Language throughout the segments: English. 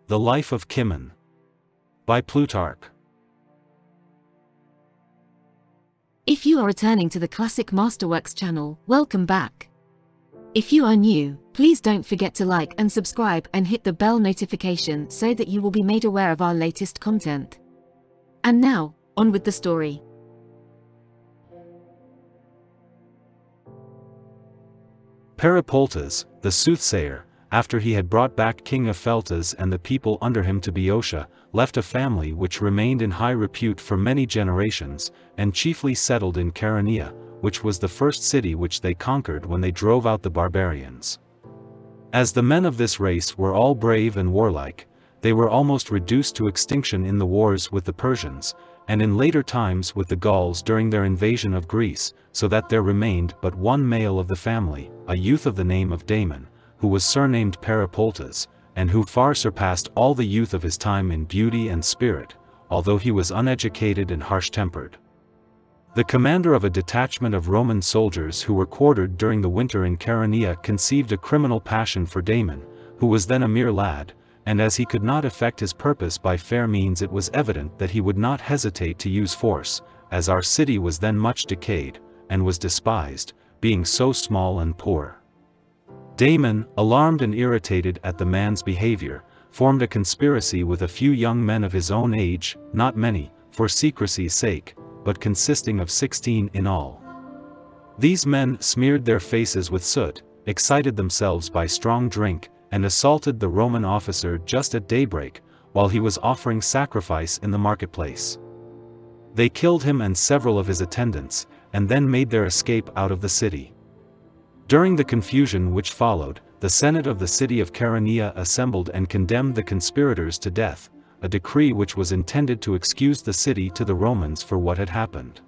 The Life of Kimon. By Plutarch. If you are returning to the Classic Masterworks channel, welcome back. If you are new, please don't forget to like and subscribe and hit the bell notification so that you will be made aware of our latest content. And now, on with the story. Peripoltes, the soothsayer, after he had brought back King Epheltes and the people under him to Boeotia, left a family which remained in high repute for many generations, and chiefly settled in Chaeronea, which was the first city which they conquered when they drove out the barbarians. As the men of this race were all brave and warlike, they were almost reduced to extinction in the wars with the Persians, and in later times with the Gauls during their invasion of Greece, so that there remained but one male of the family, a youth of the name of Damon, who was surnamed Peripoltes, and who far surpassed all the youth of his time in beauty and spirit, although he was uneducated and harsh-tempered. The commander of a detachment of Roman soldiers who were quartered during the winter in Chaeronea conceived a criminal passion for Damon, who was then a mere lad, and as he could not effect his purpose by fair means, it was evident that he would not hesitate to use force, as our city was then much decayed, and was despised, being so small and poor. Damon, alarmed and irritated at the man's behavior, formed a conspiracy with a few young men of his own age, not many, for secrecy's sake, but consisting of 16 in all. These men smeared their faces with soot, excited themselves by strong drink, and assaulted the Roman officer just at daybreak, while he was offering sacrifice in the marketplace. They killed him and several of his attendants, and then made their escape out of the city. During the confusion which followed, the Senate of the city of Chaeronea assembled and condemned the conspirators to death, a decree which was intended to excuse the city to the Romans for what had happened.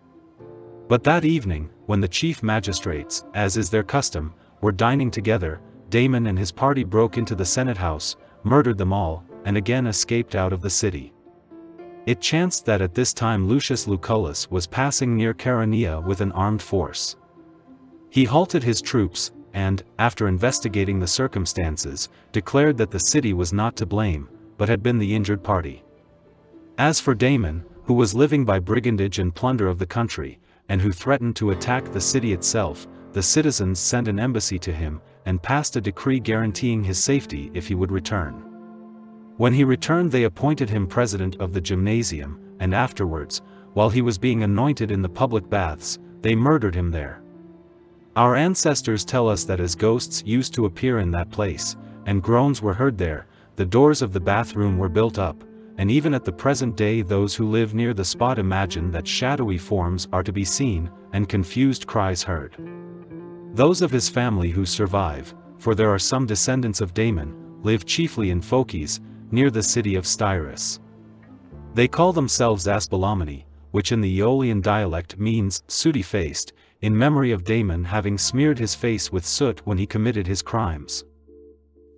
But that evening, when the chief magistrates, as is their custom, were dining together, Damon and his party broke into the Senate house, murdered them all, and again escaped out of the city. It chanced that at this time Lucius Lucullus was passing near Chaeronea with an armed force. He halted his troops, and, after investigating the circumstances, declared that the city was not to blame, but had been the injured party. As for Damon, who was living by brigandage and plunder of the country, and who threatened to attack the city itself, the citizens sent an embassy to him, and passed a decree guaranteeing his safety if he would return. When he returned, they appointed him president of the gymnasium, and afterwards, while he was being anointed in the public baths, they murdered him there. Our ancestors tell us that as ghosts used to appear in that place, and groans were heard there, the doors of the bathroom were built up, and even at the present day those who live near the spot imagine that shadowy forms are to be seen, and confused cries heard. Those of his family who survive, for there are some descendants of Damon, live chiefly in Phocis, near the city of Styrus. They call themselves Aspalamini, which in the Aeolian dialect means sooty-faced, in memory of Damon having smeared his face with soot when he committed his crimes.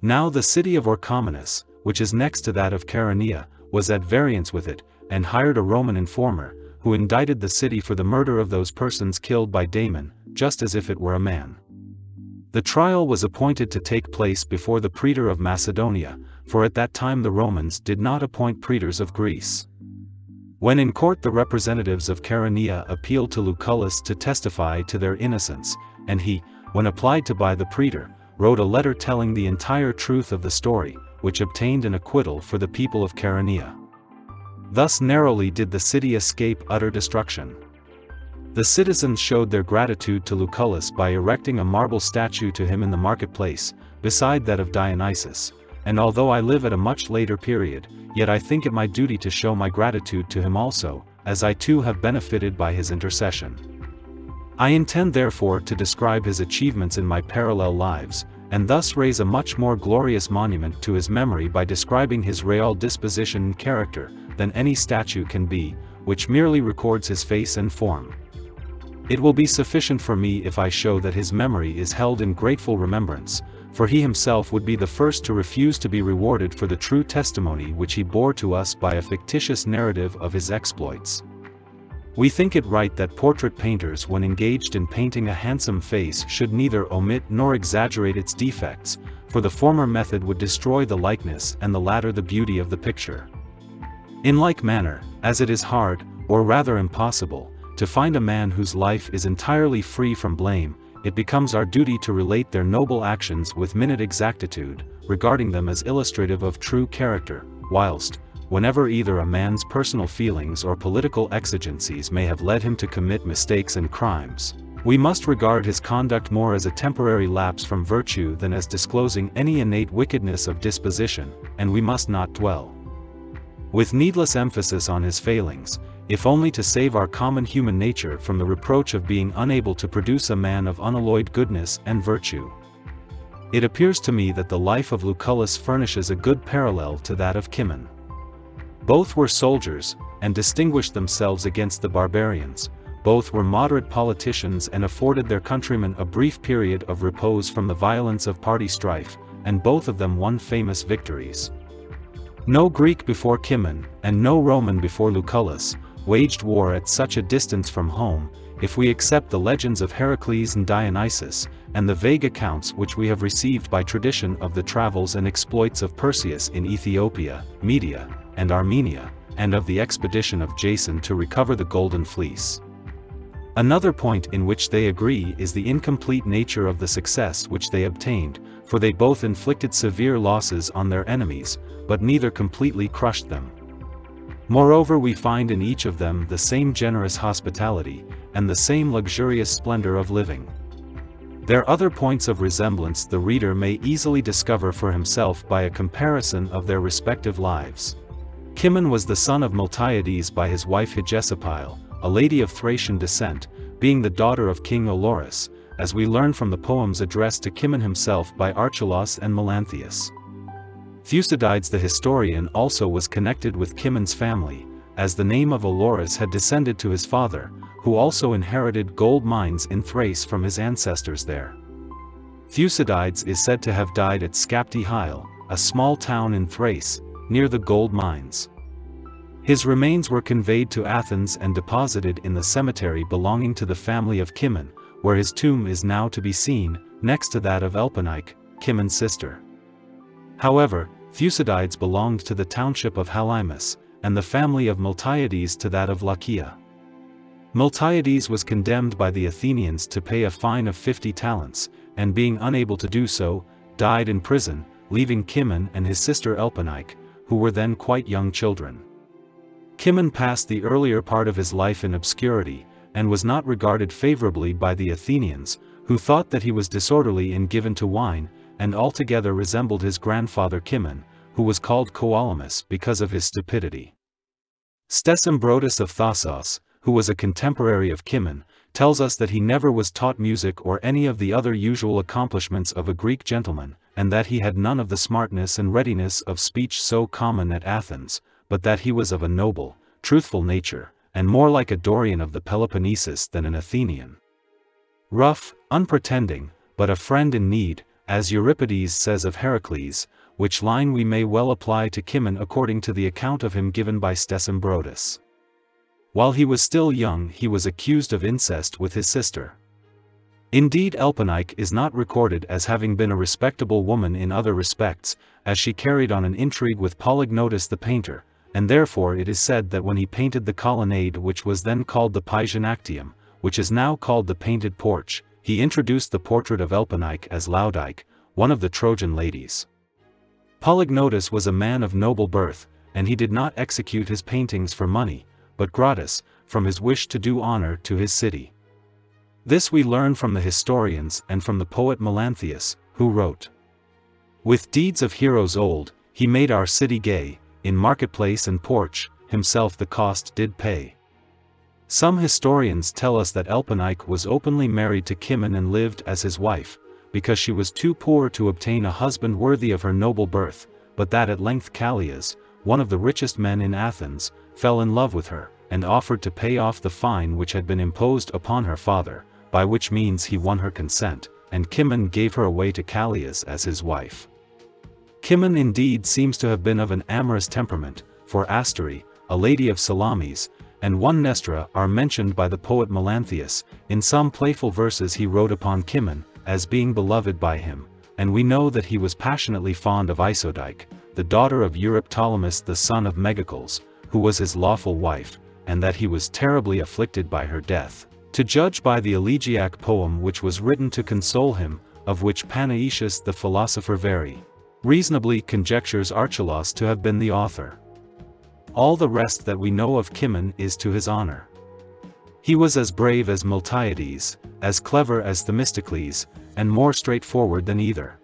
Now the city of Orchomenus, which is next to that of Chaeronea, was at variance with it, and hired a Roman informer, who indicted the city for the murder of those persons killed by Damon, just as if it were a man. The trial was appointed to take place before the praetor of Macedonia, for at that time the Romans did not appoint praetors of Greece. When in court the representatives of Chaeronea appealed to Lucullus to testify to their innocence, and he, when applied to by the praetor, wrote a letter telling the entire truth of the story, which obtained an acquittal for the people of Chaeronea. Thus narrowly did the city escape utter destruction. The citizens showed their gratitude to Lucullus by erecting a marble statue to him in the marketplace, beside that of Dionysus, and although I live at a much later period, yet I think it my duty to show my gratitude to him also, as I too have benefited by his intercession. I intend therefore to describe his achievements in my parallel lives, and thus raise a much more glorious monument to his memory by describing his real disposition and character, than any statue can be, which merely records his face and form. It will be sufficient for me if I show that his memory is held in grateful remembrance, for he himself would be the first to refuse to be rewarded for the true testimony which he bore to us by a fictitious narrative of his exploits. We think it right that portrait painters, when engaged in painting a handsome face, should neither omit nor exaggerate its defects, for the former method would destroy the likeness and the latter the beauty of the picture. In like manner, as it is hard, or rather impossible, to find a man whose life is entirely free from blame, it becomes our duty to relate their noble actions with minute exactitude, regarding them as illustrative of true character, whilst, whenever either a man's personal feelings or political exigencies may have led him to commit mistakes and crimes, we must regard his conduct more as a temporary lapse from virtue than as disclosing any innate wickedness of disposition, and we must not dwell with needless emphasis on his failings, if only to save our common human nature from the reproach of being unable to produce a man of unalloyed goodness and virtue. It appears to me that the life of Lucullus furnishes a good parallel to that of Kimon. Both were soldiers, and distinguished themselves against the barbarians. Both were moderate politicians and afforded their countrymen a brief period of repose from the violence of party strife, and both of them won famous victories. No Greek before Kimon, and no Roman before Lucullus, waged war at such a distance from home, if we accept the legends of Heracles and Dionysus, and the vague accounts which we have received by tradition of the travels and exploits of Perseus in Ethiopia, Media, and Armenia, and of the expedition of Jason to recover the Golden Fleece. Another point in which they agree is the incomplete nature of the success which they obtained, for they both inflicted severe losses on their enemies, but neither completely crushed them. Moreover, we find in each of them the same generous hospitality, and the same luxurious splendor of living. Their other points of resemblance the reader may easily discover for himself by a comparison of their respective lives. Kimon was the son of Miltiades by his wife Hegesippyle, a lady of Thracian descent, being the daughter of King Olorus, as we learn from the poems addressed to Kimon himself by Archelaus and Melanthius. Thucydides the historian also was connected with Kimon's family, as the name of Olorus had descended to his father, who also inherited gold mines in Thrace from his ancestors there. Thucydides is said to have died at Skapti Hyle, a small town in Thrace, near the gold mines. His remains were conveyed to Athens and deposited in the cemetery belonging to the family of Kimon, where his tomb is now to be seen, next to that of Elpenike, Kimon's sister. However, Thucydides belonged to the township of Halimus, and the family of Miltiades to that of Lachaea. Miltiades was condemned by the Athenians to pay a fine of 50 talents, and being unable to do so, died in prison, leaving Kimon and his sister Elpenike, who were then quite young children. Kimon passed the earlier part of his life in obscurity, and was not regarded favorably by the Athenians, who thought that he was disorderly and given to wine, and altogether resembled his grandfather Kimon, who was called Coalamus because of his stupidity. Stesimbrotus of Thassos, who was a contemporary of Kimon, tells us that he never was taught music or any of the other usual accomplishments of a Greek gentleman, and that he had none of the smartness and readiness of speech so common at Athens, but that he was of a noble, truthful nature, and more like a Dorian of the Peloponnesus than an Athenian. Rough, unpretending, but a friend in need, as Euripides says of Heracles, which line we may well apply to Kimon according to the account of him given by Stesimbrotus. While he was still young he was accused of incest with his sister. Indeed, Elpenike is not recorded as having been a respectable woman in other respects, as she carried on an intrigue with Polygnotus the painter, and therefore it is said that when he painted the colonnade which was then called the Paesion Actium, which is now called the Painted Porch, he introduced the portrait of Elpenike as Laodike, one of the Trojan ladies. Polygnotus was a man of noble birth, and he did not execute his paintings for money, but gratis, from his wish to do honor to his city. This we learn from the historians and from the poet Melanthius, who wrote, "With deeds of heroes old, he made our city gay, in marketplace and porch, himself the cost did pay." Some historians tell us that Elpenike was openly married to Kimon and lived as his wife, because she was too poor to obtain a husband worthy of her noble birth, but that at length Callias, one of the richest men in Athens, fell in love with her, and offered to pay off the fine which had been imposed upon her father, by which means he won her consent, and Kimon gave her away to Callias as his wife. Kimon indeed seems to have been of an amorous temperament, for Astery, a lady of Salamis, and one Nestra are mentioned by the poet Melanthius. In some playful verses he wrote upon Kimon, as being beloved by him, and we know that he was passionately fond of Isodice, the daughter of Euryptolemus the son of Megacles, who was his lawful wife, and that he was terribly afflicted by her death, to judge by the elegiac poem which was written to console him, of which Panaetius the philosopher very reasonably conjectures Archelaus to have been the author. All the rest that we know of Kimon is to his honor. He was as brave as Miltiades, as clever as Themistocles, and more straightforward than either.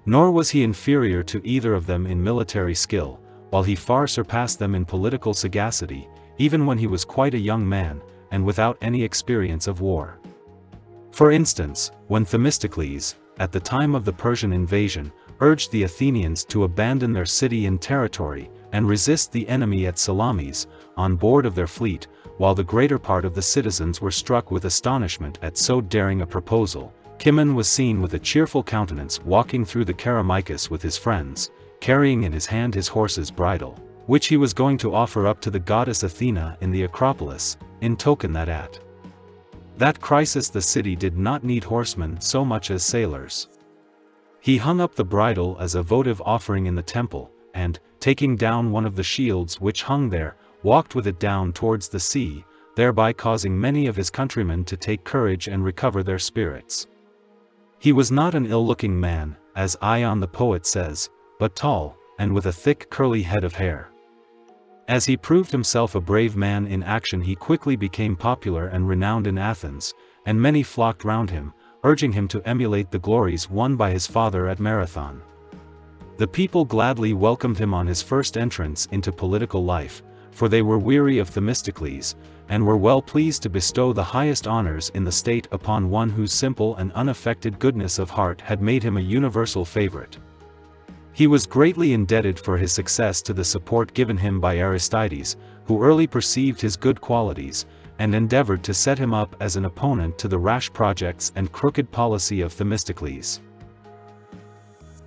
Nor was he inferior to either of them in military skill, while he far surpassed them in political sagacity, even when he was quite a young man, and without any experience of war. For instance, when Themistocles, at the time of the Persian invasion, urged the Athenians to abandon their city and territory, and resist the enemy at Salamis, on board of their fleet, while the greater part of the citizens were struck with astonishment at so daring a proposal, Kimon was seen with a cheerful countenance walking through the Kerameicus with his friends, carrying in his hand his horse's bridle, which he was going to offer up to the goddess Athena in the Acropolis, in token that at that crisis the city did not need horsemen so much as sailors. He hung up the bridle as a votive offering in the temple, and, taking down one of the shields which hung there, walked with it down towards the sea, thereby causing many of his countrymen to take courage and recover their spirits. He was not an ill-looking man, as Ion the poet says, but tall, and with a thick curly head of hair. As he proved himself a brave man in action, he quickly became popular and renowned in Athens, and many flocked round him, urging him to emulate the glories won by his father at Marathon. The people gladly welcomed him on his first entrance into political life, for they were weary of Themistocles, and were well pleased to bestow the highest honors in the state upon one whose simple and unaffected goodness of heart had made him a universal favorite. He was greatly indebted for his success to the support given him by Aristides, who early perceived his good qualities, and endeavored to set him up as an opponent to the rash projects and crooked policy of Themistocles.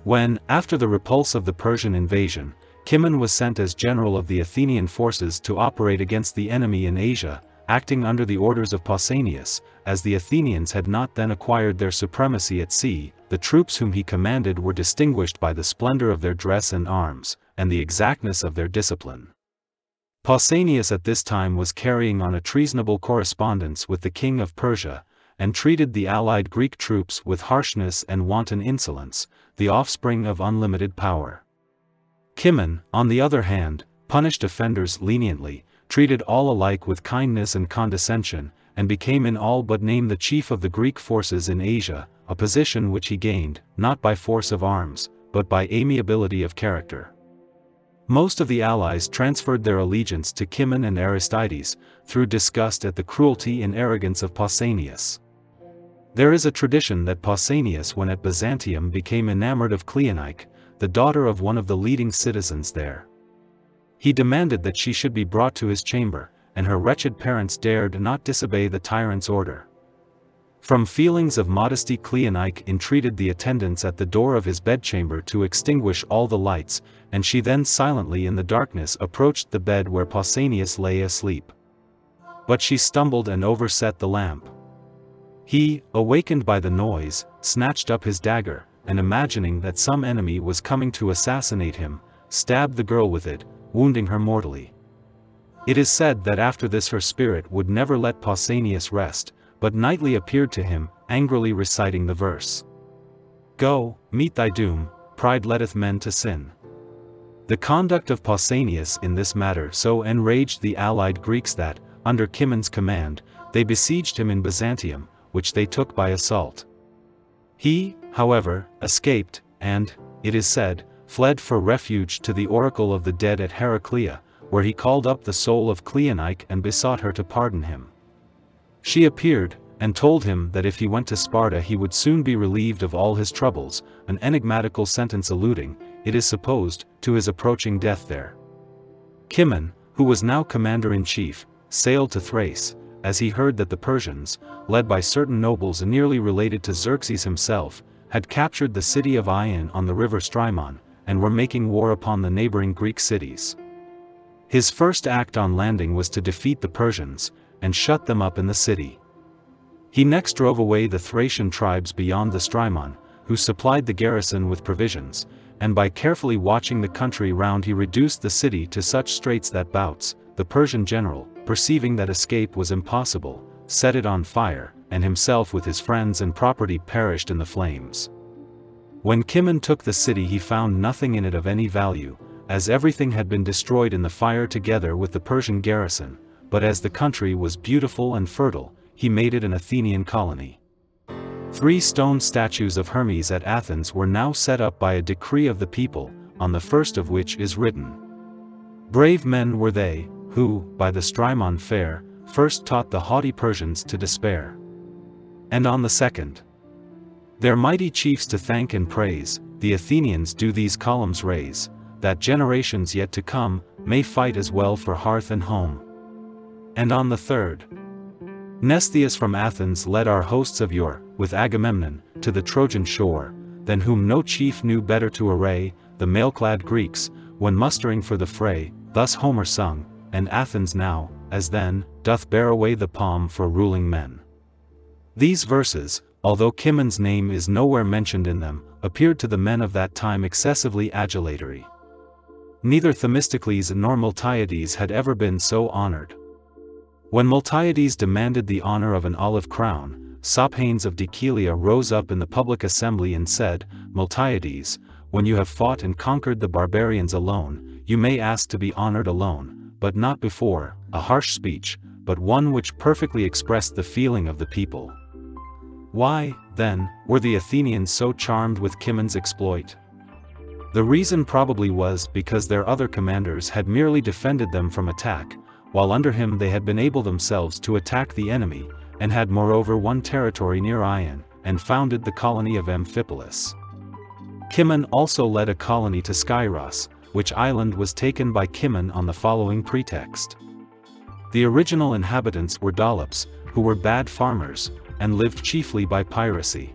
When, after the repulse of the Persian invasion, Kimon was sent as general of the Athenian forces to operate against the enemy in Asia, acting under the orders of Pausanias, as the Athenians had not then acquired their supremacy at sea, the troops whom he commanded were distinguished by the splendor of their dress and arms, and the exactness of their discipline. Pausanias at this time was carrying on a treasonable correspondence with the king of Persia, and treated the allied Greek troops with harshness and wanton insolence, the offspring of unlimited power. Kimon, on the other hand, punished offenders leniently, treated all alike with kindness and condescension, and became in all but name the chief of the Greek forces in Asia, a position which he gained, not by force of arms, but by amiability of character. Most of the allies transferred their allegiance to Kimon and Aristides, through disgust at the cruelty and arrogance of Pausanias. There is a tradition that Pausanias, when at Byzantium, became enamored of Cleonice, the daughter of one of the leading citizens there. He demanded that she should be brought to his chamber, and her wretched parents dared not disobey the tyrant's order. From feelings of modesty, Cleonice entreated the attendants at the door of his bedchamber to extinguish all the lights, and she then silently in the darkness approached the bed where Pausanias lay asleep. But she stumbled and overset the lamp. He, awakened by the noise, snatched up his dagger, and imagining that some enemy was coming to assassinate him, stabbed the girl with it, wounding her mortally. It is said that after this her spirit would never let Pausanias rest, but nightly appeared to him, angrily reciting the verse, "Go, meet thy doom, pride letteth men to sin." The conduct of Pausanias in this matter so enraged the allied Greeks that, under Kimon's command, they besieged him in Byzantium, which they took by assault. He, however, escaped, and, it is said, fled for refuge to the oracle of the dead at Heraclea, where he called up the soul of Cleonice and besought her to pardon him. She appeared, and told him that if he went to Sparta he would soon be relieved of all his troubles, an enigmatical sentence alluding, it is supposed, to his approaching death there. Kimon, who was now commander-in-chief, sailed to Thrace, as he heard that the Persians, led by certain nobles nearly related to Xerxes himself, had captured the city of Ion on the river Strymon, and were making war upon the neighboring Greek cities. His first act on landing was to defeat the Persians, and shut them up in the city. He next drove away the Thracian tribes beyond the Strymon, who supplied the garrison with provisions, and by carefully watching the country round he reduced the city to such straits that Bouts, the Persian general, perceiving that escape was impossible, set it on fire, and himself with his friends and property perished in the flames. When Kimon took the city he found nothing in it of any value, as everything had been destroyed in the fire together with the Persian garrison, but as the country was beautiful and fertile, he made it an Athenian colony. 3 stone statues of Hermes at Athens were now set up by a decree of the people, on the first of which is written, "Brave men were they, who, by the Strymon fair, first taught the haughty Persians to despair." And on the second, "Their mighty chiefs to thank and praise, the Athenians do these columns raise, that generations yet to come, may fight as well for hearth and home." And on the third, "Mnestheus from Athens led our hosts of yore, with Agamemnon, to the Trojan shore, than whom no chief knew better to array, the mail-clad Greeks, when mustering for the fray, thus Homer sung, and Athens now, as then, doth bear away the palm for ruling men." These verses, although Kimon's name is nowhere mentioned in them, appeared to the men of that time excessively adulatory. Neither Themistocles nor Miltiades had ever been so honored. When Miltiades demanded the honor of an olive crown, Sophanes of Decelia rose up in the public assembly and said, "Miltiades, when you have fought and conquered the barbarians alone, you may ask to be honored alone, but not before," a harsh speech, but one which perfectly expressed the feeling of the people. Why, then, were the Athenians so charmed with Kimon's exploit? The reason probably was because their other commanders had merely defended them from attack, while under him they had been able themselves to attack the enemy, and had moreover won territory near Ion, and founded the colony of Amphipolis. Kimon also led a colony to Skyros, which island was taken by Kimon on the following pretext. The original inhabitants were Dolops, who were bad farmers, and lived chiefly by piracy.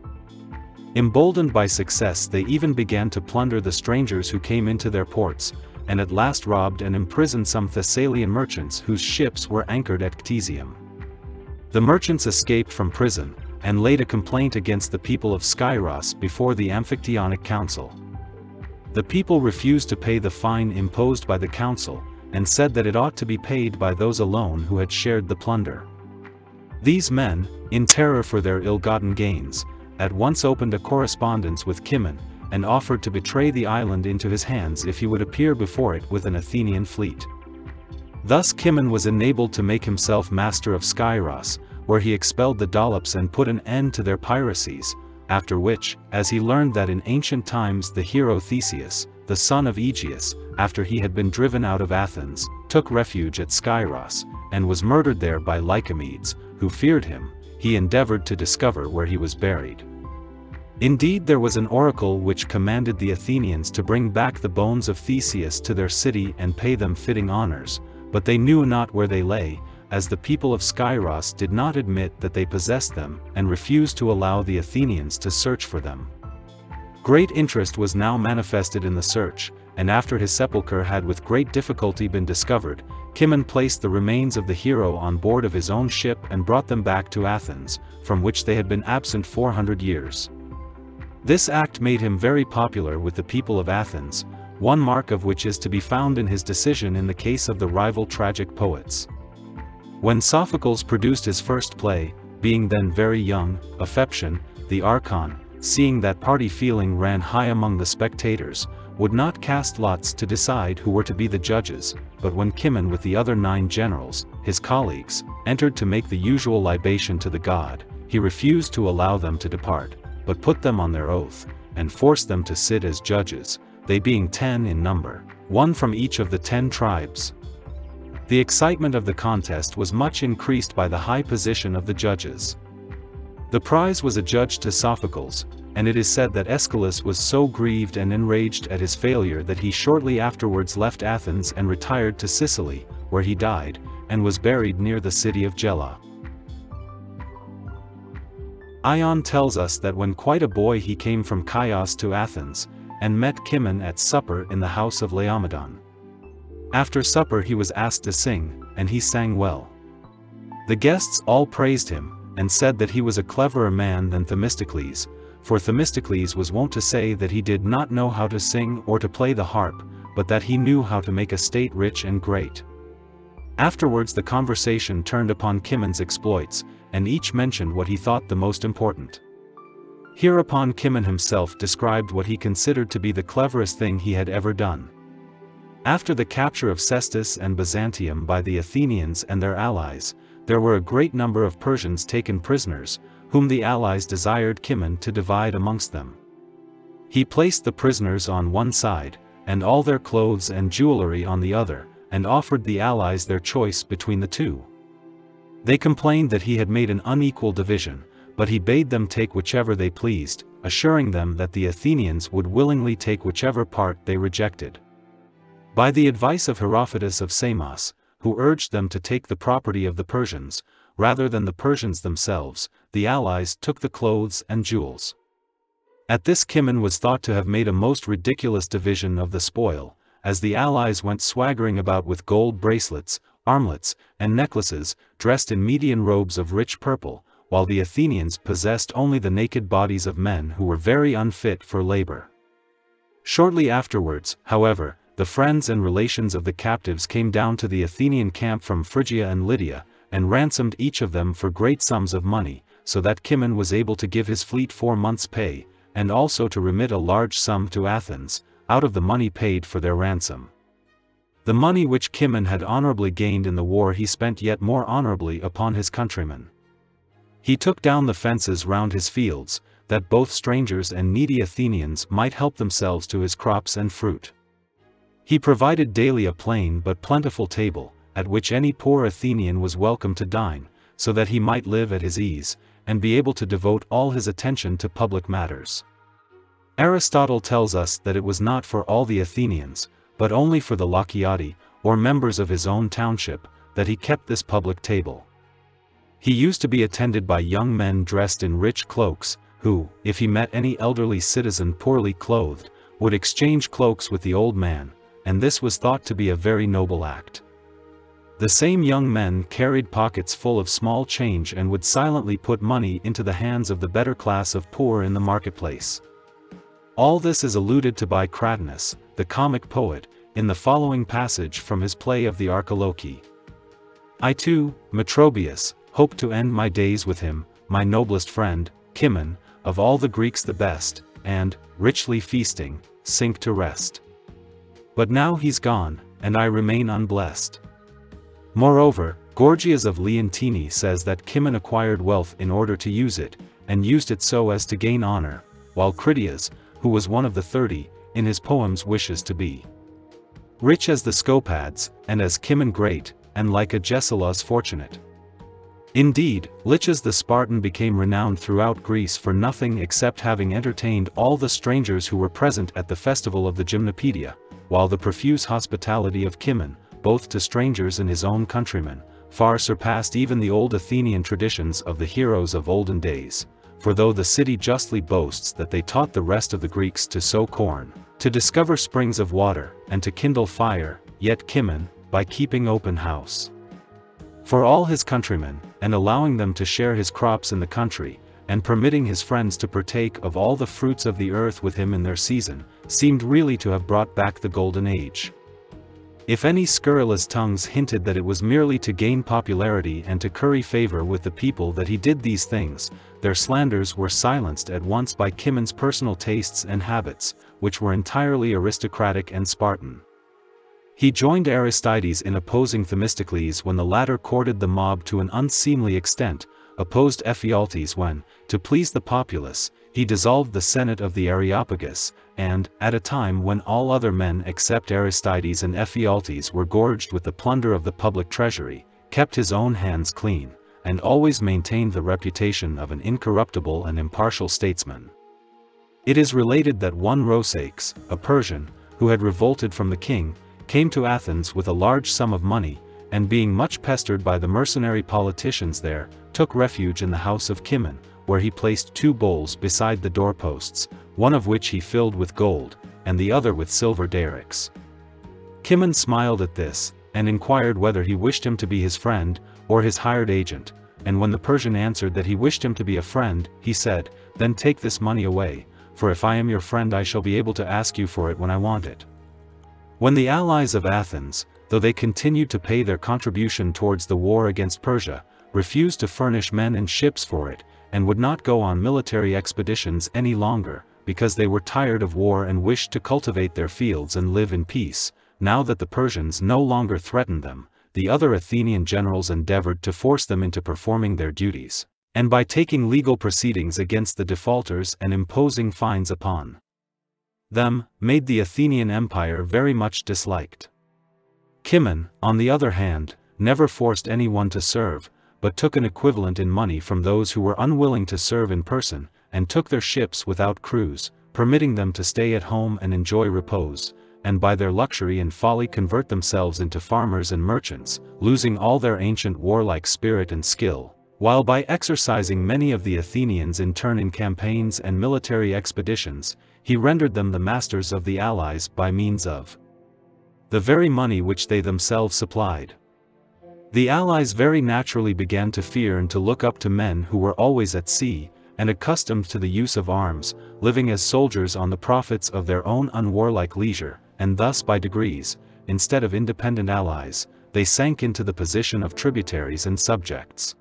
Emboldened by success they even began to plunder the strangers who came into their ports, and at last robbed and imprisoned some Thessalian merchants whose ships were anchored at Ctesium. The merchants escaped from prison, and laid a complaint against the people of Skyros before the Amphictyonic Council. The people refused to pay the fine imposed by the council, and said that it ought to be paid by those alone who had shared the plunder. These men, in terror for their ill-gotten gains, at once opened a correspondence with Kimon, and offered to betray the island into his hands if he would appear before it with an Athenian fleet. Thus Kimon was enabled to make himself master of Skyros, where he expelled the Dolops and put an end to their piracies, after which, as he learned that in ancient times the hero Theseus, the son of Aegeus, after he had been driven out of Athens, took refuge at Skyros, and was murdered there by Lycomedes, who feared him, he endeavored to discover where he was buried. Indeed there was an oracle which commanded the Athenians to bring back the bones of Theseus to their city and pay them fitting honors, but they knew not where they lay, as the people of Skyros did not admit that they possessed them, and refused to allow the Athenians to search for them. Great interest was now manifested in the search, and after his sepulchre had with great difficulty been discovered, Kimon placed the remains of the hero on board of his own ship and brought them back to Athens, from which they had been absent 400 years. This act made him very popular with the people of Athens, one mark of which is to be found in his decision in the case of the rival tragic poets. When Sophocles produced his first play, being then very young, Apheption, the Archon, seeing that party feeling ran high among the spectators, would not cast lots to decide who were to be the judges, but when Kimon with the other 9 generals, his colleagues, entered to make the usual libation to the god, he refused to allow them to depart, but put them on their oath, and forced them to sit as judges, they being 10 in number, 1 from each of the 10 tribes. The excitement of the contest was much increased by the high position of the judges. The prize was adjudged to Sophocles, and it is said that Aeschylus was so grieved and enraged at his failure that he shortly afterwards left Athens and retired to Sicily, where he died, and was buried near the city of Gela. Ion tells us that when quite a boy he came from Chios to Athens, and met Kimon at supper in the house of Eurymedon. After supper he was asked to sing, and he sang well. The guests all praised him, and said that he was a cleverer man than Themistocles, for Themistocles was wont to say that he did not know how to sing or to play the harp, but that he knew how to make a state rich and great. Afterwards the conversation turned upon Kimon's exploits, and each mentioned what he thought the most important. Hereupon Kimon himself described what he considered to be the cleverest thing he had ever done. After the capture of Cestus and Byzantium by the Athenians and their allies, there were a great number of Persians taken prisoners, whom the allies desired Kimon to divide amongst them. He placed the prisoners on one side, and all their clothes and jewelry on the other, and offered the allies their choice between the two. They complained that he had made an unequal division, but he bade them take whichever they pleased, assuring them that the Athenians would willingly take whichever part they rejected. By the advice of Herophilus of Samos, who urged them to take the property of the Persians, rather than the Persians themselves, the allies took the clothes and jewels. At this Kimon was thought to have made a most ridiculous division of the spoil, as the allies went swaggering about with gold bracelets, armlets, and necklaces, dressed in Median robes of rich purple, while the Athenians possessed only the naked bodies of men who were very unfit for labor. Shortly afterwards, however, the friends and relations of the captives came down to the Athenian camp from Phrygia and Lydia, and ransomed each of them for great sums of money, so that Kimon was able to give his fleet 4 months' pay, and also to remit a large sum to Athens, out of the money paid for their ransom. The money which Kimon had honorably gained in the war he spent yet more honorably upon his countrymen. He took down the fences round his fields, that both strangers and needy Athenians might help themselves to his crops and fruit. He provided daily a plain but plentiful table, at which any poor Athenian was welcome to dine, so that he might live at his ease, and be able to devote all his attention to public matters. Aristotle tells us that it was not for all the Athenians, but only for the Miltiades, or members of his own township, that he kept this public table. He used to be attended by young men dressed in rich cloaks, who, if he met any elderly citizen poorly clothed, would exchange cloaks with the old man, and this was thought to be a very noble act. The same young men carried pockets full of small change and would silently put money into the hands of the better class of poor in the marketplace. All this is alluded to by Cratinus, the comic poet, in the following passage from his play of the Archilochi. I too, Metrobius, hope to end my days with him, my noblest friend, Kimon, of all the Greeks the best, and, richly feasting, sink to rest. But now he's gone, and I remain unblessed. Moreover, Gorgias of Leontini says that Kimon acquired wealth in order to use it, and used it so as to gain honor, while Critias, who was one of the 30, in his poems wishes to be rich as the Scopads, and as Kimon great, and like Agesilaus fortunate. Indeed, Lichas the Spartan became renowned throughout Greece for nothing except having entertained all the strangers who were present at the festival of the Gymnopaedia, while the profuse hospitality of Kimon, both to strangers and his own countrymen, far surpassed even the old Athenian traditions of the heroes of olden days. For though the city justly boasts that they taught the rest of the Greeks to sow corn, to discover springs of water, and to kindle fire, yet Kimon, by keeping open house for all his countrymen, and allowing them to share his crops in the country, and permitting his friends to partake of all the fruits of the earth with him in their season, seemed really to have brought back the golden age. If any scurrilous tongues hinted that it was merely to gain popularity and to curry favor with the people that he did these things, their slanders were silenced at once by Kimon's personal tastes and habits, which were entirely aristocratic and Spartan. He joined Aristides in opposing Themistocles when the latter courted the mob to an unseemly extent, opposed Ephialtes when, to please the populace, he dissolved the Senate of the Areopagus, and, at a time when all other men except Aristides and Ephialtes were gorged with the plunder of the public treasury, kept his own hands clean, and always maintained the reputation of an incorruptible and impartial statesman. It is related that one Rosacus, a Persian, who had revolted from the king, came to Athens with a large sum of money, and being much pestered by the mercenary politicians there, took refuge in the house of Kimon, where he placed 2 bowls beside the doorposts, one of which he filled with gold, and the other with silver darics. Kimon smiled at this, and inquired whether he wished him to be his friend, or his hired agent, and when the Persian answered that he wished him to be a friend, he said, "Then take this money away, for if I am your friend I shall be able to ask you for it when I want it." When the allies of Athens, though they continued to pay their contribution towards the war against Persia, refused to furnish men and ships for it, and would not go on military expeditions any longer, because they were tired of war and wished to cultivate their fields and live in peace, now that the Persians no longer threatened them, the other Athenian generals endeavored to force them into performing their duties, and by taking legal proceedings against the defaulters and imposing fines upon them, made the Athenian empire very much disliked. Kimon, on the other hand, never forced anyone to serve, but took an equivalent in money from those who were unwilling to serve in person, and took their ships without crews, permitting them to stay at home and enjoy repose, and by their luxury and folly convert themselves into farmers and merchants, losing all their ancient warlike spirit and skill, while by exercising many of the Athenians in turn in campaigns and military expeditions, he rendered them the masters of the allies by means of the very money which they themselves supplied. The allies very naturally began to fear and to look up to men who were always at sea, and accustomed to the use of arms, living as soldiers on the profits of their own unwarlike leisure, and thus by degrees, instead of independent allies, they sank into the position of tributaries and subjects.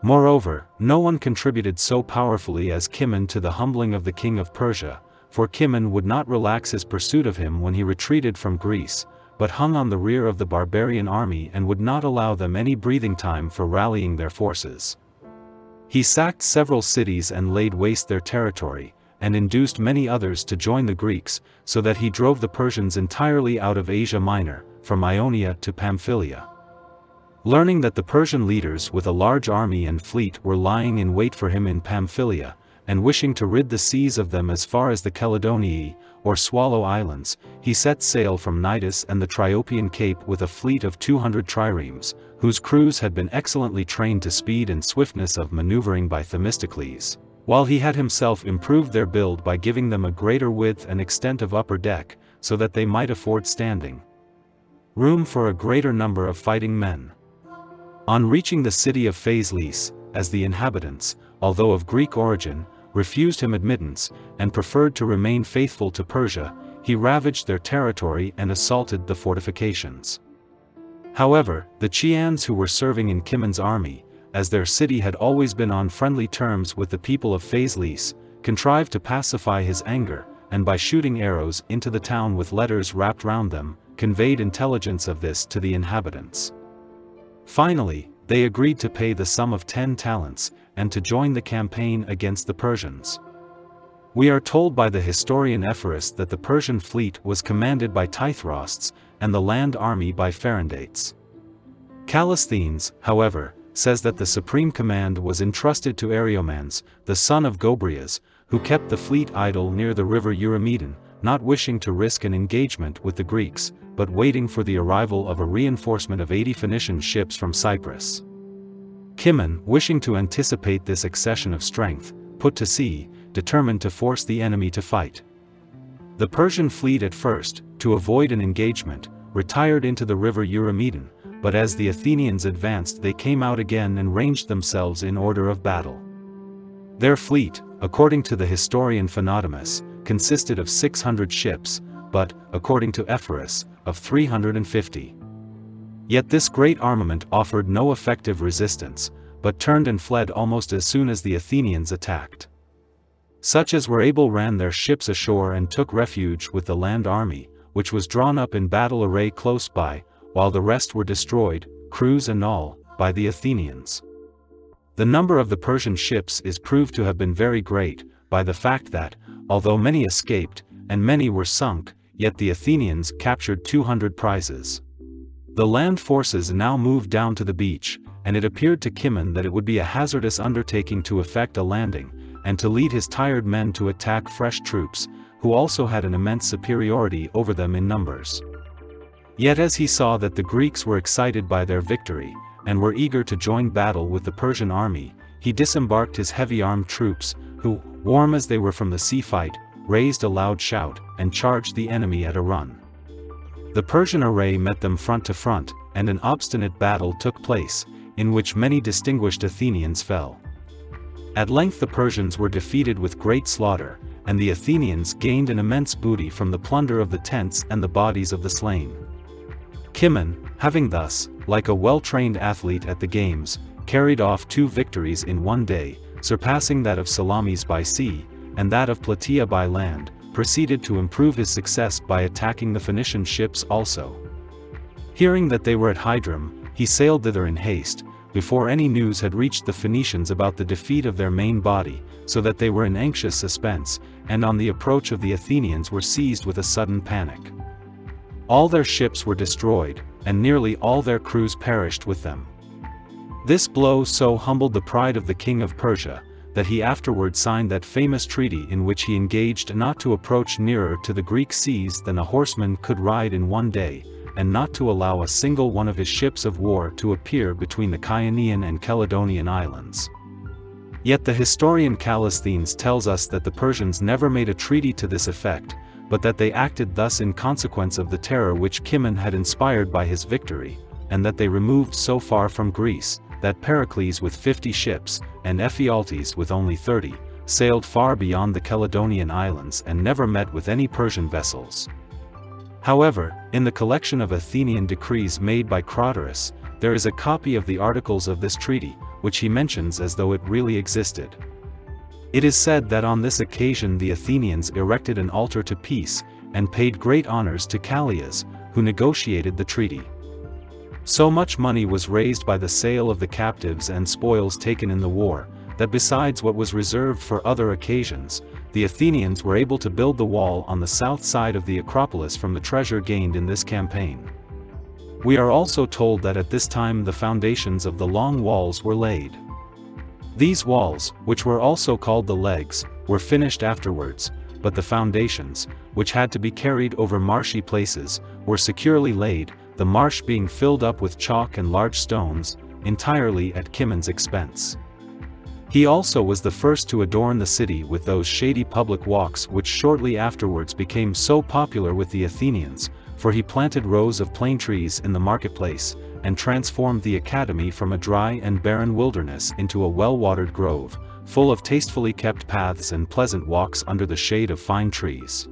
Moreover, no one contributed so powerfully as Kimon to the humbling of the king of Persia, for Kimon would not relax his pursuit of him when he retreated from Greece, but hung on the rear of the barbarian army and would not allow them any breathing time for rallying their forces. He sacked several cities and laid waste their territory, and induced many others to join the Greeks, so that he drove the Persians entirely out of Asia Minor, from Ionia to Pamphylia. Learning that the Persian leaders with a large army and fleet were lying in wait for him in Pamphylia, and wishing to rid the seas of them as far as the Caledonii, or Swallow Islands, he set sail from Cnidus and the Triopian Cape with a fleet of 200 triremes, whose crews had been excellently trained to speed and swiftness of maneuvering by Themistocles, while he had himself improved their build by giving them a greater width and extent of upper deck, so that they might afford standing room for a greater number of fighting men. On reaching the city of Phaselis, as the inhabitants, although of Greek origin, refused him admittance, and preferred to remain faithful to Persia, he ravaged their territory and assaulted the fortifications. However, the Chians who were serving in Kimon's army, as their city had always been on friendly terms with the people of Phaselis, contrived to pacify his anger, and by shooting arrows into the town with letters wrapped round them, conveyed intelligence of this to the inhabitants. Finally, they agreed to pay the sum of 10 talents, and to join the campaign against the Persians. We are told by the historian Ephorus that the Persian fleet was commanded by Tithrosts, and the land army by Pharandates. Callisthenes, however, says that the supreme command was entrusted to Ariomans, the son of Gobryas, who kept the fleet idle near the river Eurymedon, not wishing to risk an engagement with the Greeks, but waiting for the arrival of a reinforcement of 80 Phoenician ships from Cyprus. Kimon, wishing to anticipate this accession of strength, put to sea, determined to force the enemy to fight. The Persian fleet at first, to avoid an engagement, retired into the river Eurymedon, but as the Athenians advanced they came out again and ranged themselves in order of battle. Their fleet, according to the historian Phaenotimus, consisted of 600 ships, but, according to Ephorus, of 350. Yet this great armament offered no effective resistance, but turned and fled almost as soon as the Athenians attacked. Such as were able ran their ships ashore and took refuge with the land army, which was drawn up in battle array close by, while the rest were destroyed, crews and all, by the Athenians. The number of the Persian ships is proved to have been very great, by the fact that, although many escaped, and many were sunk, yet the Athenians captured 200 prizes. The land forces now moved down to the beach, and it appeared to Kimon that it would be a hazardous undertaking to effect a landing, and to lead his tired men to attack fresh troops, who also had an immense superiority over them in numbers. Yet as he saw that the Greeks were excited by their victory, and were eager to join battle with the Persian army, he disembarked his heavy-armed troops, who, warm as they were from the sea fight, raised a loud shout, and charged the enemy at a run. The Persian array met them front to front, and an obstinate battle took place, in which many distinguished Athenians fell. At length the Persians were defeated with great slaughter, and the Athenians gained an immense booty from the plunder of the tents and the bodies of the slain. Kimon, having thus, like a well-trained athlete at the games, carried off 2 victories in one day, surpassing that of Salamis by sea, and that of Plataea by land, proceeded to improve his success by attacking the Phoenician ships also. Hearing that they were at Hydrum, he sailed thither in haste, before any news had reached the Phoenicians about the defeat of their main body, so that they were in anxious suspense, and on the approach of the Athenians were seized with a sudden panic. All their ships were destroyed, and nearly all their crews perished with them. This blow so humbled the pride of the king of Persia, that he afterward signed that famous treaty in which he engaged not to approach nearer to the Greek seas than a horseman could ride in one day, and not to allow a single one of his ships of war to appear between the Chionian and Caledonian islands. Yet the historian Callisthenes tells us that the Persians never made a treaty to this effect, but that they acted thus in consequence of the terror which Kimon had inspired by his victory, and that they removed so far from Greece, that Pericles with 50 ships, and Ephialtes with only 30, sailed far beyond the Caledonian islands and never met with any Persian vessels. However, in the collection of Athenian decrees made by Craterus, there is a copy of the articles of this treaty, which he mentions as though it really existed. It is said that on this occasion the Athenians erected an altar to peace, and paid great honors to Callias, who negotiated the treaty. So much money was raised by the sale of the captives and spoils taken in the war, that besides what was reserved for other occasions, the Athenians were able to build the wall on the south side of the Acropolis from the treasure gained in this campaign. We are also told that at this time the foundations of the long walls were laid. These walls, which were also called the legs, were finished afterwards, but the foundations, which had to be carried over marshy places, were securely laid, the marsh being filled up with chalk and large stones, entirely at Kimon's expense. He also was the first to adorn the city with those shady public walks which shortly afterwards became so popular with the Athenians, for he planted rows of plane trees in the marketplace, and transformed the academy from a dry and barren wilderness into a well-watered grove, full of tastefully kept paths and pleasant walks under the shade of fine trees.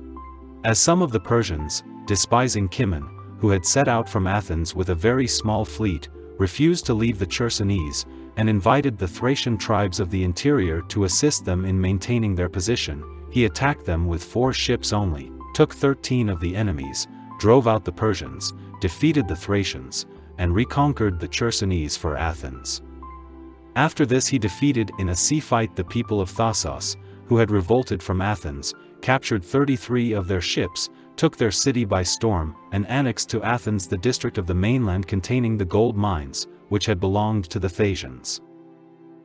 As some of the Persians, despising Kimon, who had set out from Athens with a very small fleet, refused to leave the Chersonese, and invited the Thracian tribes of the interior to assist them in maintaining their position, he attacked them with 4 ships only, took 13 of the enemies, drove out the Persians, defeated the Thracians, and reconquered the Chersonese for Athens. After this he defeated in a sea fight the people of Thasos, who had revolted from Athens, captured 33 of their ships, took their city by storm, and annexed to Athens the district of the mainland containing the gold mines, which had belonged to the Thasians.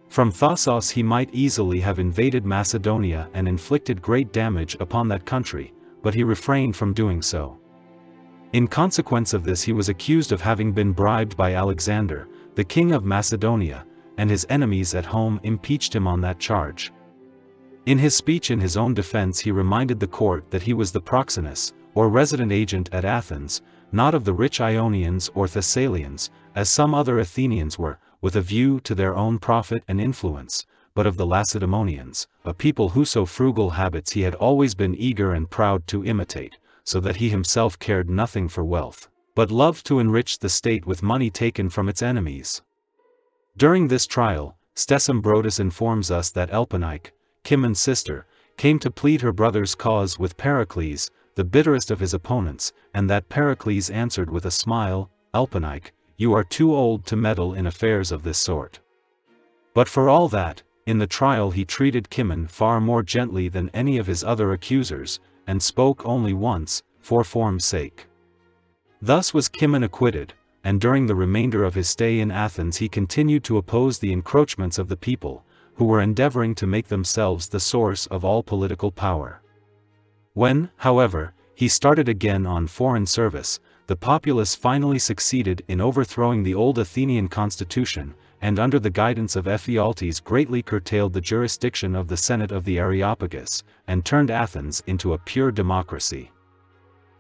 From Thasos he might easily have invaded Macedonia and inflicted great damage upon that country, but he refrained from doing so. In consequence of this he was accused of having been bribed by Alexander, the king of Macedonia, and his enemies at home impeached him on that charge. In his speech in his own defense he reminded the court that he was the proxenus, or resident agent at Athens, not of the rich Ionians or Thessalians, as some other Athenians were, with a view to their own profit and influence, but of the Lacedaemonians, a people whose so frugal habits he had always been eager and proud to imitate, so that he himself cared nothing for wealth, but loved to enrich the state with money taken from its enemies. During this trial, Stesimbrotus informs us that Elpenike, Kimon's sister, came to plead her brother's cause with Pericles, the bitterest of his opponents, and that Pericles answered with a smile, "Elpenike, you are too old to meddle in affairs of this sort." But for all that, in the trial he treated Kimon far more gently than any of his other accusers, and spoke only once, for form's sake. Thus was Kimon acquitted, and during the remainder of his stay in Athens he continued to oppose the encroachments of the people, who were endeavoring to make themselves the source of all political power. When, however, he started again on foreign service, the populace finally succeeded in overthrowing the old Athenian constitution, and under the guidance of Ephialtes greatly curtailed the jurisdiction of the Senate of the Areopagus, and turned Athens into a pure democracy.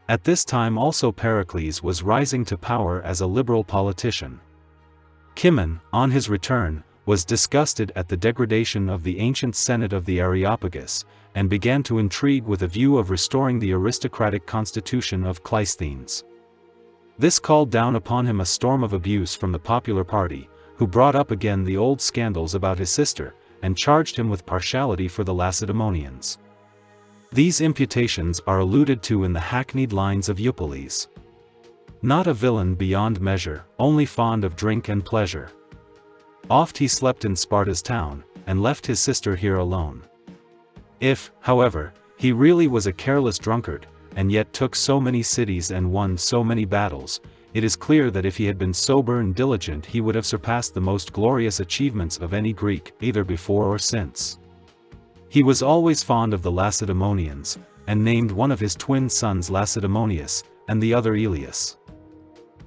At this time also Pericles was rising to power as a liberal politician. Kimon, on his return, was disgusted at the degradation of the ancient Senate of the Areopagus, and began to intrigue with a view of restoring the aristocratic constitution of Cleisthenes. This called down upon him a storm of abuse from the popular party, who brought up again the old scandals about his sister, and charged him with partiality for the Lacedaemonians. These imputations are alluded to in the hackneyed lines of Eupoles. Not a villain beyond measure, only fond of drink and pleasure. Oft he slept in Sparta's town, and left his sister here alone. If, however, he really was a careless drunkard, and yet took so many cities and won so many battles, it is clear that if he had been sober and diligent he would have surpassed the most glorious achievements of any Greek, either before or since. He was always fond of the Lacedaemonians, and named one of his twin sons Lacedaemonius, and the other Elias.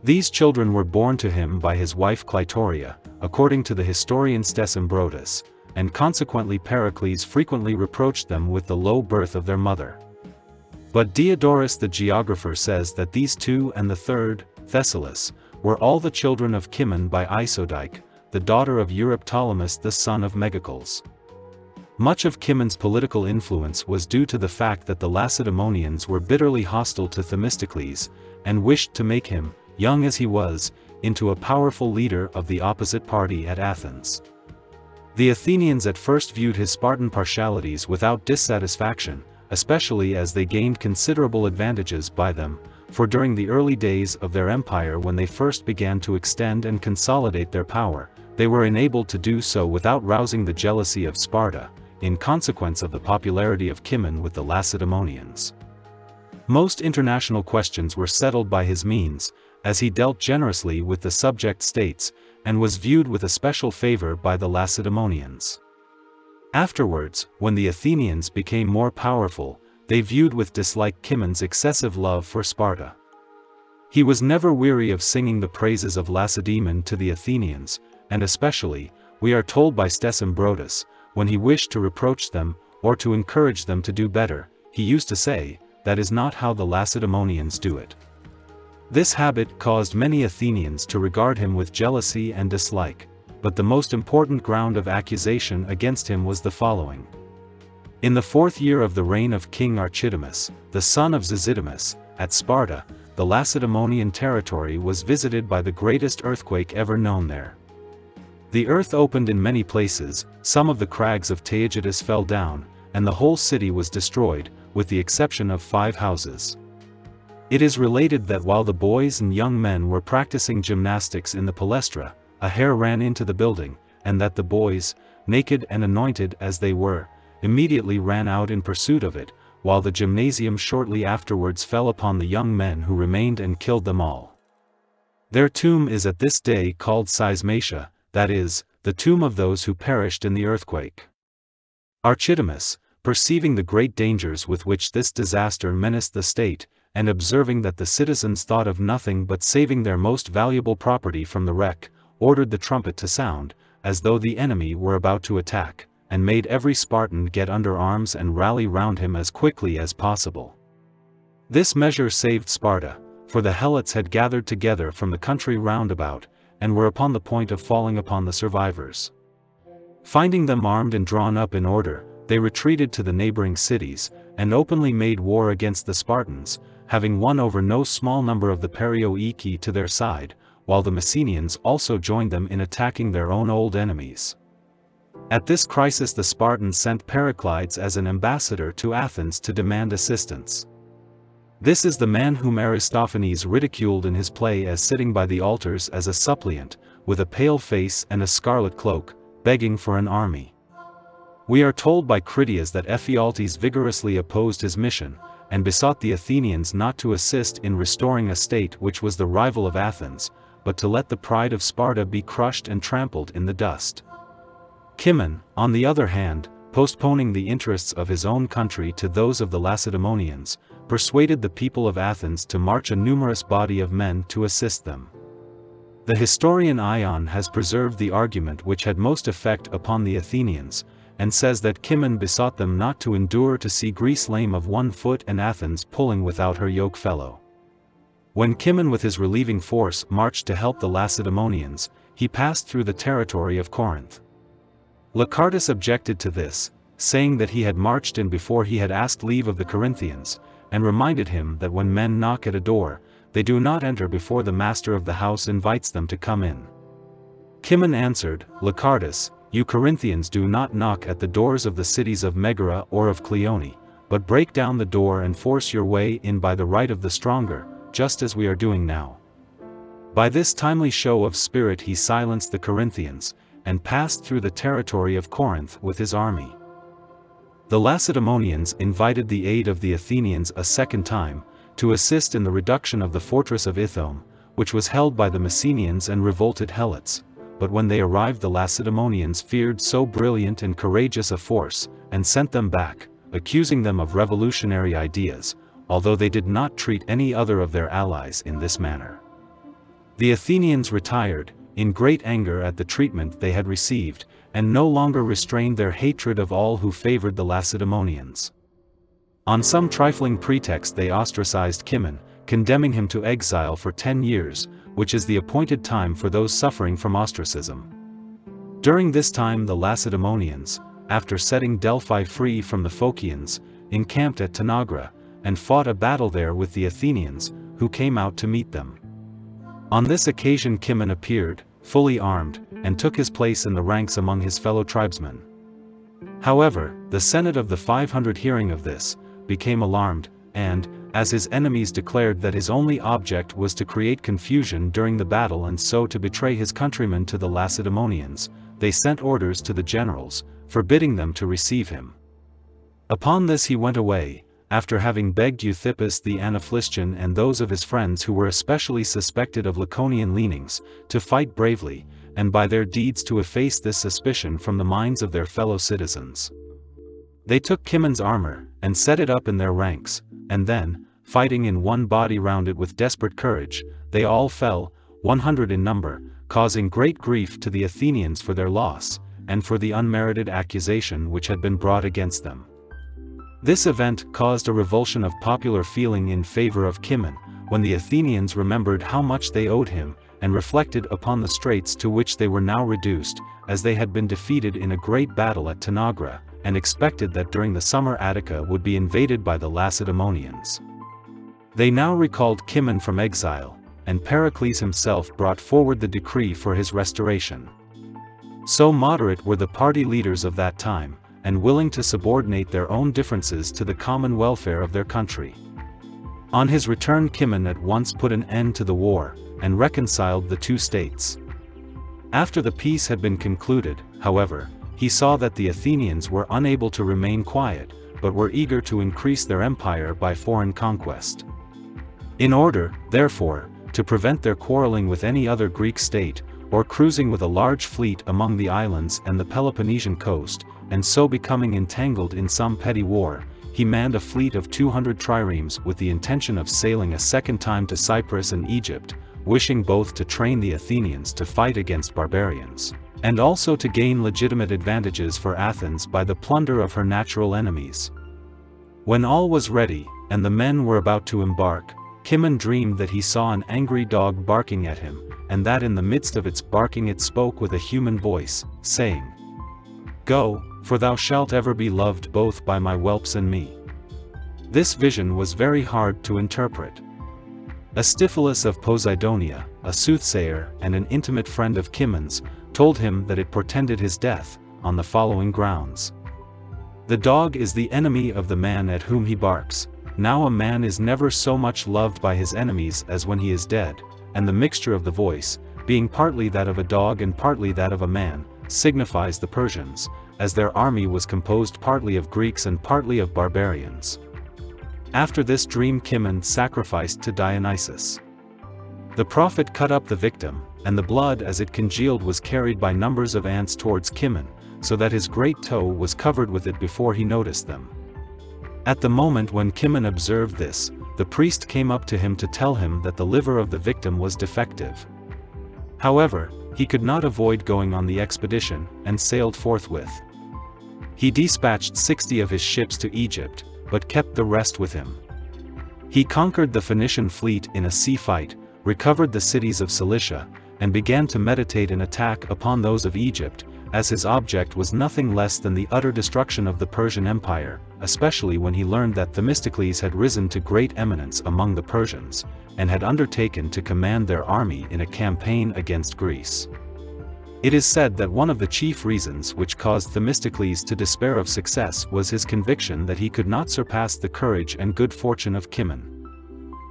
These children were born to him by his wife Clitoria, according to the historian Stesimbrotus, and consequently Pericles frequently reproached them with the low birth of their mother. But Diodorus the geographer says that these two and the third, Thessalus, were all the children of Kimon by Isodiche, the daughter of Euryptolemus the son of Megacles. Much of Kimon's political influence was due to the fact that the Lacedaemonians were bitterly hostile to Themistocles, and wished to make him, young as he was, into a powerful leader of the opposite party at Athens. The Athenians at first viewed his Spartan partialities without dissatisfaction, especially as they gained considerable advantages by them, for during the early days of their empire when they first began to extend and consolidate their power, they were enabled to do so without rousing the jealousy of Sparta, in consequence of the popularity of Kimon with the Lacedaemonians. Most international questions were settled by his means, as he dealt generously with the subject states, and was viewed with especial favor by the Lacedaemonians. Afterwards, when the Athenians became more powerful, they viewed with dislike Kimon's excessive love for Sparta. He was never weary of singing the praises of Lacedaemon to the Athenians, and especially, we are told by Stesimbrotus, when he wished to reproach them, or to encourage them to do better, he used to say, "That is not how the Lacedaemonians do it." This habit caused many Athenians to regard him with jealousy and dislike, but the most important ground of accusation against him was the following. In the 4th year of the reign of King Archidamus, the son of Zosidamus, at Sparta, the Lacedaemonian territory was visited by the greatest earthquake ever known there. The earth opened in many places, some of the crags of Taygetus fell down, and the whole city was destroyed, with the exception of 5 houses. It is related that while the boys and young men were practicing gymnastics in the palestra, a hare ran into the building, and that the boys, naked and anointed as they were, immediately ran out in pursuit of it, while the gymnasium shortly afterwards fell upon the young men who remained and killed them all. Their tomb is at this day called Seismatia, that is, the tomb of those who perished in the earthquake. Archidamus, perceiving the great dangers with which this disaster menaced the state, and observing that the citizens thought of nothing but saving their most valuable property from the wreck, ordered the trumpet to sound, as though the enemy were about to attack, and made every Spartan get under arms and rally round him as quickly as possible. This measure saved Sparta, for the helots had gathered together from the country round about, and were upon the point of falling upon the survivors. Finding them armed and drawn up in order, they retreated to the neighboring cities, and openly made war against the Spartans, having won over no small number of the Perioeci to their side, while the Messenians also joined them in attacking their own old enemies. At this crisis the Spartans sent Pericles as an ambassador to Athens to demand assistance. This is the man whom Aristophanes ridiculed in his play as sitting by the altars as a suppliant, with a pale face and a scarlet cloak, begging for an army. We are told by Critias that Ephialtes vigorously opposed his mission, and besought the Athenians not to assist in restoring a state which was the rival of Athens, but to let the pride of Sparta be crushed and trampled in the dust. Kimon, on the other hand, postponing the interests of his own country to those of the Lacedaemonians, persuaded the people of Athens to march a numerous body of men to assist them. The historian Ion has preserved the argument which had most effect upon the Athenians, and says that Kimon besought them not to endure to see Greece lame of one foot and Athens pulling without her yoke fellow. When Kimon with his relieving force marched to help the Lacedaemonians, he passed through the territory of Corinth. Laconist objected to this, saying that he had marched in before he had asked leave of the Corinthians, and reminded him that when men knock at a door, they do not enter before the master of the house invites them to come in. Kimon answered, Laconist, you Corinthians do not knock at the doors of the cities of Megara or of Cleone, but break down the door and force your way in by the right of the stronger, just as we are doing now. By this timely show of spirit he silenced the Corinthians, and passed through the territory of Corinth with his army. The Lacedaemonians invited the aid of the Athenians a second time, to assist in the reduction of the fortress of Ithome, which was held by the Messenians and revolted helots, but when they arrived the Lacedaemonians feared so brilliant and courageous a force, and sent them back, accusing them of revolutionary ideas, although they did not treat any other of their allies in this manner. The Athenians retired, in great anger at the treatment they had received, and no longer restrained their hatred of all who favored the Lacedaemonians. On some trifling pretext they ostracized Kimon, condemning him to exile for 10 years, which is the appointed time for those suffering from ostracism. During this time the Lacedaemonians, after setting Delphi free from the Phocians, encamped at Tanagra, and fought a battle there with the Athenians, who came out to meet them. On this occasion Kimon appeared, fully armed, and took his place in the ranks among his fellow tribesmen. However, the Senate of the 500 hearing of this, became alarmed, and, as his enemies declared that his only object was to create confusion during the battle and so to betray his countrymen to the Lacedaemonians, they sent orders to the generals, forbidding them to receive him. Upon this he went away, after having begged Euthippus the Anaphlystian and those of his friends who were especially suspected of Laconian leanings, to fight bravely, and by their deeds to efface this suspicion from the minds of their fellow citizens. They took Kimon's armor, and set it up in their ranks, and then, fighting in one body round it with desperate courage, they all fell, 100 in number, causing great grief to the Athenians for their loss, and for the unmerited accusation which had been brought against them. This event caused a revulsion of popular feeling in favor of Kimon, when the Athenians remembered how much they owed him, and reflected upon the straits to which they were now reduced, as they had been defeated in a great battle at Tanagra, and expected that during the summer Attica would be invaded by the Lacedaemonians. They now recalled Kimon from exile, and Pericles himself brought forward the decree for his restoration. So moderate were the party leaders of that time, and willing to subordinate their own differences to the common welfare of their country. On his return Kimon at once put an end to the war, and reconciled the two states. After the peace had been concluded, however, he saw that the Athenians were unable to remain quiet, but were eager to increase their empire by foreign conquest. In order, therefore, to prevent their quarreling with any other Greek state, or cruising with a large fleet among the islands and the Peloponnesian coast, and so becoming entangled in some petty war, he manned a fleet of 200 triremes with the intention of sailing a second time to Cyprus and Egypt, wishing both to train the Athenians to fight against barbarians, and also to gain legitimate advantages for Athens by the plunder of her natural enemies. When all was ready, and the men were about to embark, Kimon dreamed that he saw an angry dog barking at him, and that in the midst of its barking it spoke with a human voice, saying, "Go, for thou shalt ever be loved both by my whelps and me." This vision was very hard to interpret. Astyphilus of Poseidonia, a soothsayer and an intimate friend of Kimon's, told him that it portended his death, on the following grounds. The dog is the enemy of the man at whom he barks. Now a man is never so much loved by his enemies as when he is dead, and the mixture of the voice, being partly that of a dog and partly that of a man, signifies the Persians, as their army was composed partly of Greeks and partly of barbarians. After this dream Kimon sacrificed to Dionysus. The prophet cut up the victim, and the blood as it congealed was carried by numbers of ants towards Kimon, so that his great toe was covered with it before he noticed them. At the moment when Kimon observed this, the priest came up to him to tell him that the liver of the victim was defective. However, he could not avoid going on the expedition, and sailed forthwith. He dispatched 60 of his ships to Egypt, but kept the rest with him. He conquered the Phoenician fleet in a sea fight, recovered the cities of Cilicia, and began to meditate an attack upon those of Egypt, as his object was nothing less than the utter destruction of the Persian Empire, especially when he learned that Themistocles had risen to great eminence among the Persians, and had undertaken to command their army in a campaign against Greece. It is said that one of the chief reasons which caused Themistocles to despair of success was his conviction that he could not surpass the courage and good fortune of Kimon.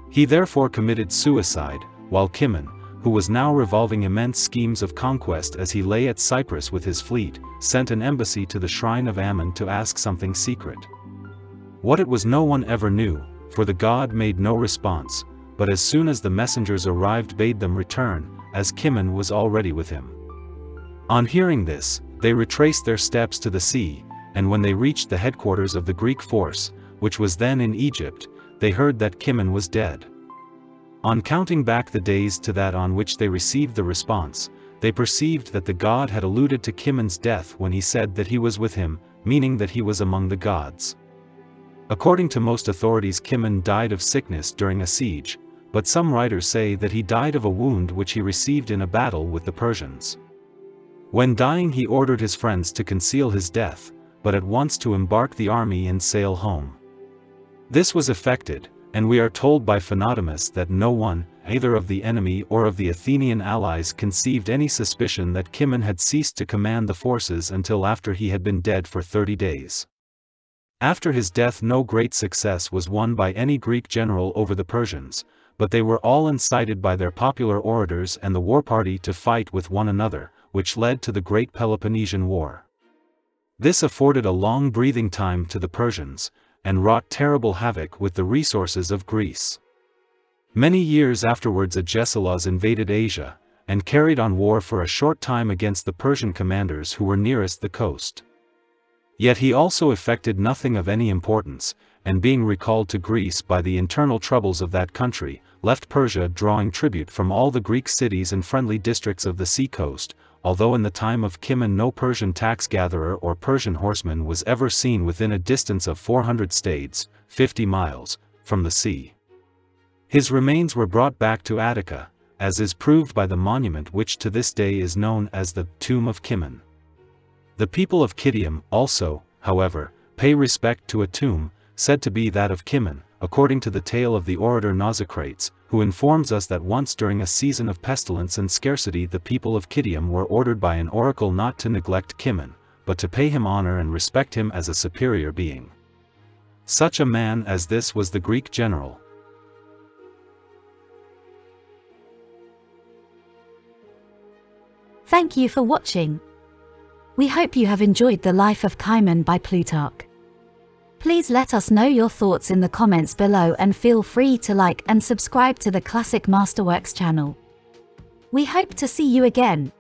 He therefore committed suicide, while Kimon, who was now revolving immense schemes of conquest as he lay at Cyprus with his fleet, sent an embassy to the shrine of Ammon to ask something secret. What it was no one ever knew, for the god made no response, but as soon as the messengers arrived bade them return, as Kimon was already with him. On hearing this, they retraced their steps to the sea, and when they reached the headquarters of the Greek force, which was then in Egypt, they heard that Kimon was dead. On counting back the days to that on which they received the response, they perceived that the god had alluded to Kimon's death when he said that he was with him, meaning that he was among the gods. According to most authorities, Kimon died of sickness during a siege, but some writers say that he died of a wound which he received in a battle with the Persians. When dying, he ordered his friends to conceal his death, but at once to embark the army and sail home. This was effected, and we are told by Phonodamus that no one, either of the enemy or of the Athenian allies, conceived any suspicion that Kimon had ceased to command the forces until after he had been dead for 30 days. After his death no great success was won by any Greek general over the Persians, but they were all incited by their popular orators and the war party to fight with one another, which led to the Great Peloponnesian War. This afforded a long breathing time to the Persians, and wrought terrible havoc with the resources of Greece. Many years afterwards Agesilaus invaded Asia, and carried on war for a short time against the Persian commanders who were nearest the coast. Yet he also effected nothing of any importance, and being recalled to Greece by the internal troubles of that country, left Persia drawing tribute from all the Greek cities and friendly districts of the sea coast, although in the time of Kimon no Persian tax-gatherer or Persian horseman was ever seen within a distance of 400 stades, 50 miles, from the sea. His remains were brought back to Attica, as is proved by the monument which to this day is known as the Tomb of Kimon. The people of Kidium also, however, pay respect to a tomb, said to be that of Kimon, according to the tale of the orator Nausicrates, who informs us that once during a season of pestilence and scarcity the people of Kidium were ordered by an oracle not to neglect Kimon, but to pay him honor and respect him as a superior being. Such a man as this was the Greek general. Thank you for watching. We hope you have enjoyed The Life of Kimon by Plutarch. Please let us know your thoughts in the comments below and feel free to like and subscribe to the Classic Masterworks channel. We hope to see you again.